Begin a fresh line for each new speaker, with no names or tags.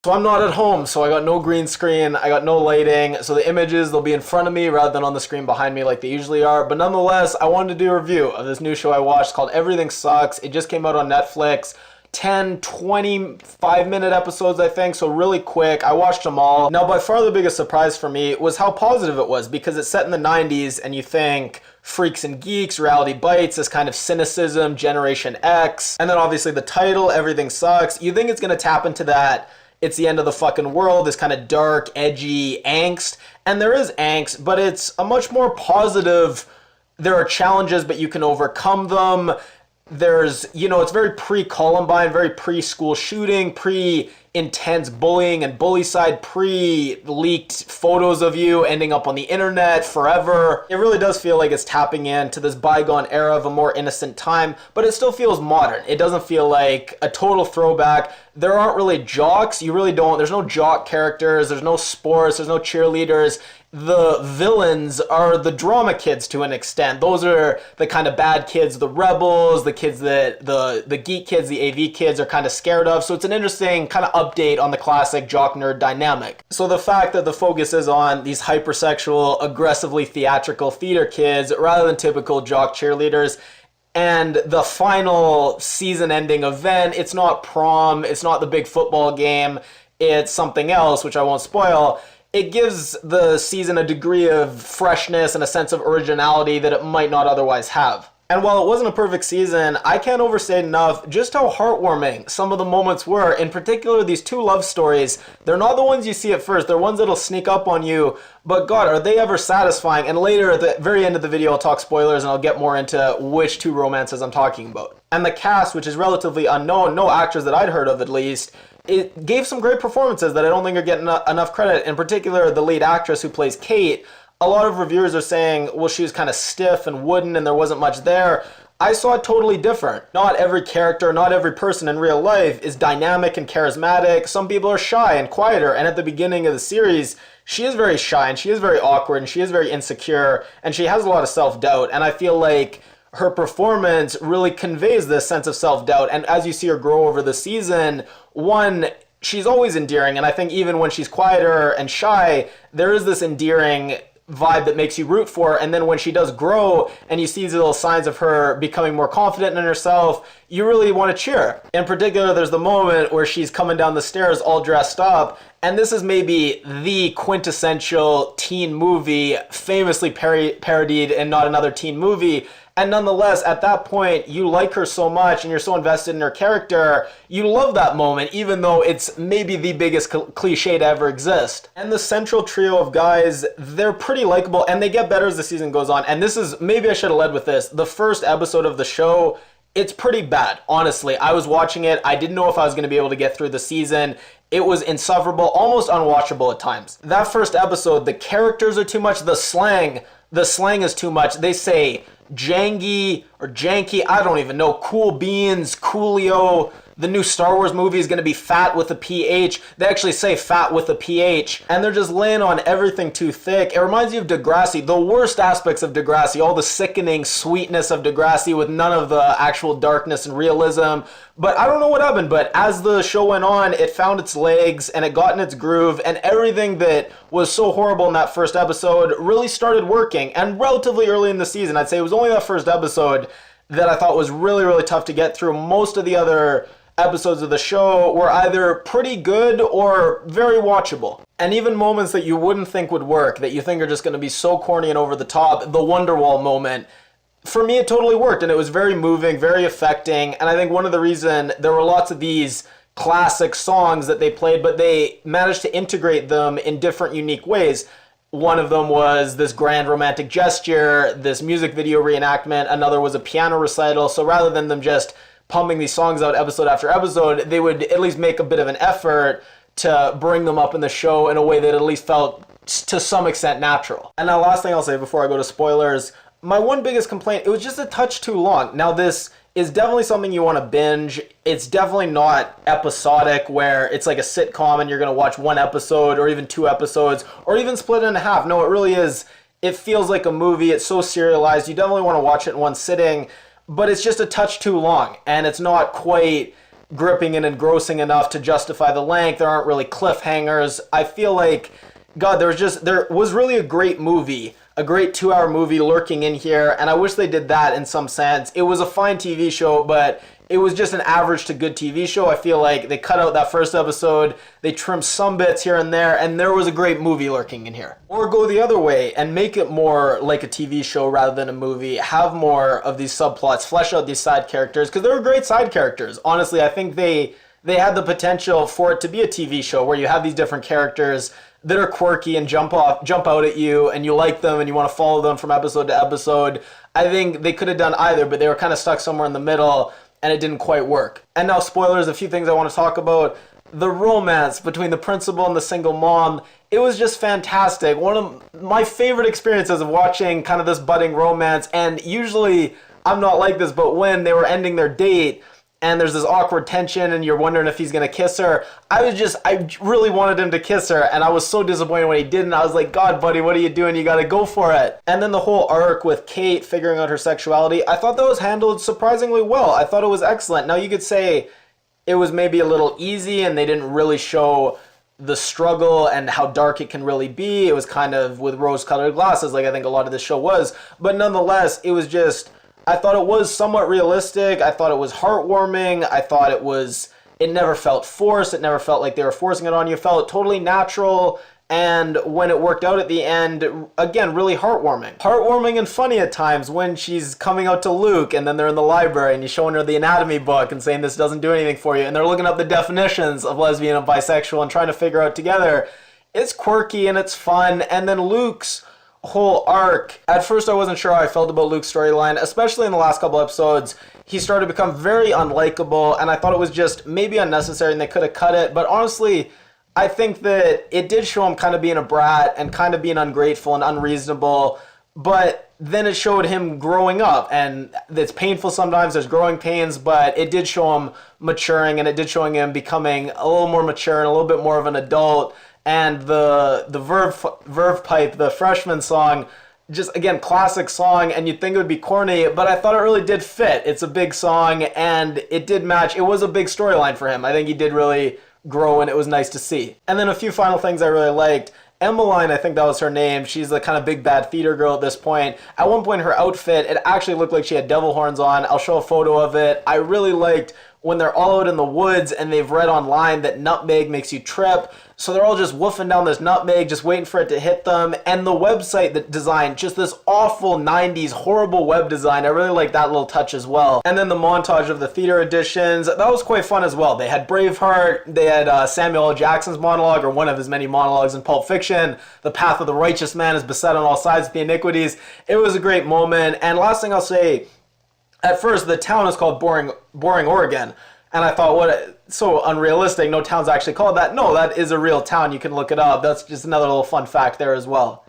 So I'm not at home, so I got no green screen, I got no lighting, so the images, they'll be in front of me rather than on the screen behind me like they usually are. But nonetheless, I wanted to do a review of this new show I watched called Everything Sucks. It just came out on Netflix. 10, 25-minute episodes, I think, so really quick. I watched them all. Now, by far the biggest surprise for me was how positive it was, because it's set in the 90s, and you think Freaks and Geeks, Reality Bites, this kind of cynicism, Generation X, and then obviously the title, Everything Sucks. You think it's going to tap into that, it's the end of the fucking world, this kind of dark, edgy angst, and there is angst, but it's a much more positive, there are challenges, but you can overcome them. There's, it's very pre-Columbine, very pre-school shooting, pre-intense bullying and bully-side, pre-leaked photos of you ending up on the internet forever. It really does feel like it's tapping into this bygone era of a more innocent time, but it still feels modern. It doesn't feel like a total throwback. There aren't really jocks. There's no jock characters, there's no sports, there's no cheerleaders. The villains are the drama kids to an extent. Those are the kind of bad kids, the rebels, the kids that the geek kids, the AV kids are kind of scared of. So it's an interesting kind of update on the classic jock nerd dynamic. So the fact that the focus is on these hypersexual, aggressively theatrical theater kids rather than typical jock cheerleaders, and the final season ending event, it's not prom, it's not the big football game, it's something else, which I won't spoil. It gives the season a degree of freshness and a sense of originality that it might not otherwise have. And while it wasn't a perfect season, I can't overstate enough just how heartwarming some of the moments were. In particular, these two love stories, they're not the ones you see at first, they're ones that'll sneak up on you, but God, are they ever satisfying? And later at the very end of the video, I'll talk spoilers and I'll get more into which two romances I'm talking about. And the cast, which is relatively unknown, no actors that I'd heard of at least, it gave some great performances that I don't think are getting enough credit. In particular, the lead actress who plays Kate, a lot of reviewers are saying, well, she was kind of stiff and wooden and there wasn't much there. I saw it totally different. Not every character, not every person in real life is dynamic and charismatic. Some people are shy and quieter, and at the beginning of the series, she is very shy and she is very awkward and she is very insecure and she has a lot of self-doubt, and I feel like her performance really conveys this sense of self-doubt. And as you see her grow over the season, one, she's always endearing, and I think even when she's quieter and shy, there is this endearing vibe that makes you root for her. And then when she does grow and you see these little signs of her becoming more confident in herself, you really want to cheer. In particular, there's the moment where she's coming down the stairs all dressed up, and this is maybe the quintessential teen movie, famously parodied in Not Another Teen Movie. And nonetheless, at that point, you like her so much and you're so invested in her character, you love that moment, even though it's maybe the biggest cliche to ever exist. And the central trio of guys, they're pretty likable, and they get better as the season goes on. And this is, maybe I should have led with this, the first episode of the show, it's pretty bad, honestly. I was watching it, I didn't know if I was going to be able to get through the season. It was insufferable, almost unwatchable at times. That first episode, the characters are too much, the slang is too much. They say jangy or janky, I don't even know, cool beans, coolio. The new Star Wars movie is going to be fat with a PH. They actually say fat with a PH, and they're just laying on everything too thick. It reminds you of Degrassi, the worst aspects of Degrassi, all the sickening sweetness of Degrassi with none of the actual darkness and realism. But I don't know what happened, but as the show went on, it found its legs and it got in its groove, and everything that was so horrible in that first episode really started working. And relatively early in the season, I'd say it was only that first episode that I thought was really, really tough to get through. Most of the other episodes of the show were either pretty good or very watchable. And even moments that you wouldn't think would work, that you think are just going to be so corny and over the top, the Wonderwall moment, for me it totally worked, and it was very moving, very affecting. And I think one of the reason there were lots of these classic songs that they played, but they managed to integrate them in different unique ways. One of them was this grand romantic gesture, this music video reenactment. Another was a piano recital. So rather than them just pumping these songs out episode after episode, they would at least make a bit of an effort to bring them up in the show in a way that at least felt to some extent natural. And now last thing I'll say before I go to spoilers, my one biggest complaint, it was just a touch too long. Now this is definitely something you want to binge. It's definitely not episodic where it's like a sitcom and you're going to watch one episode or even two episodes or even split it in half. No, it really is. It feels like a movie. It's so serialized. You definitely want to watch it in one sitting, but it's just a touch too long, and it's not quite gripping and engrossing enough to justify the length. There aren't really cliffhangers. I feel like, God, there was really a great movie, a great 2-hour movie lurking in here, and I wish they did that in some sense. It was a fine TV show, but it was just an average to good TV show. I feel like they cut out that first episode, they trimmed some bits here and there was a great movie lurking in here. Or go the other way and make it more like a TV show rather than a movie. Have more of these subplots, flesh out these side characters, because they were great side characters. Honestly, I think they had the potential for it to be a TV show where you have these different characters that are quirky and jump out at you, and you like them and you want to follow them from episode to episode. I think they could have done either, but they were kind of stuck somewhere in the middle, and it didn't quite work. And now spoilers, a few things I want to talk about. The romance between the principal and the single mom, it was just fantastic. One of my favorite experiences of watching kind of this budding romance, and usually I'm not like this, but when they were ending their date, and there's this awkward tension and you're wondering if he's going to kiss her, I really wanted him to kiss her, and I was so disappointed when he didn't. I was like, God, buddy, what are you doing? You got to go for it. And then the whole arc with Kate figuring out her sexuality, I thought that was handled surprisingly well. I thought it was excellent. Now, you could say it was maybe a little easy and they didn't really show the struggle and how dark it can really be. It was kind of with rose-colored glasses, like I think a lot of the show was. But nonetheless, it was just, I thought it was somewhat realistic. I thought it was heartwarming. I thought it never felt forced. It never felt like they were forcing it on you. It felt totally natural. And when it worked out at the end, again, really heartwarming. Heartwarming and funny at times when she's coming out to Luke and then they're in the library and you're showing her the anatomy book and saying this doesn't do anything for you. And they're looking up the definitions of lesbian and bisexual and trying to figure out together. It's quirky and it's fun. And then Luke's whole arc, at first I wasn't sure how I felt about Luke's storyline, especially in the last couple episodes. He started to become very unlikable, and I thought it was just maybe unnecessary and they could have cut it. But honestly, I think that it did show him kind of being a brat and kind of being ungrateful and unreasonable, but then it showed him growing up, and it's painful sometimes, there's growing pains, but it did show him maturing, and it did show him becoming a little more mature and a little bit more of an adult. And the Verve Pipe, the freshman song, just, again, classic song, and you'd think it would be corny, but I thought it really did fit. It's a big song, and it did match. It was a big storyline for him. I think he did really grow, and it was nice to see. And then a few final things I really liked. Emmeline, I think that was her name. She's the kind of big bad theater girl at this point. At one point, her outfit, it actually looked like she had devil horns on. I'll show a photo of it. I really liked when they're all out in the woods and they've read online that nutmeg makes you trip. So they're all just woofing down this nutmeg, just waiting for it to hit them. And the website that designed, just this awful 90s horrible web design. I really like that little touch as well. And then the montage of the theater editions, that was quite fun as well. They had Braveheart, they had Samuel L. Jackson's monologue, or one of his many monologues in Pulp Fiction. The path of the righteous man is beset on all sides with the iniquities. It was a great moment. And last thing I'll say, at first, the town is called Boring, Oregon. And I thought, so unrealistic. No town's actually called that. No, that is a real town. You can look it up. That's just another little fun fact there as well.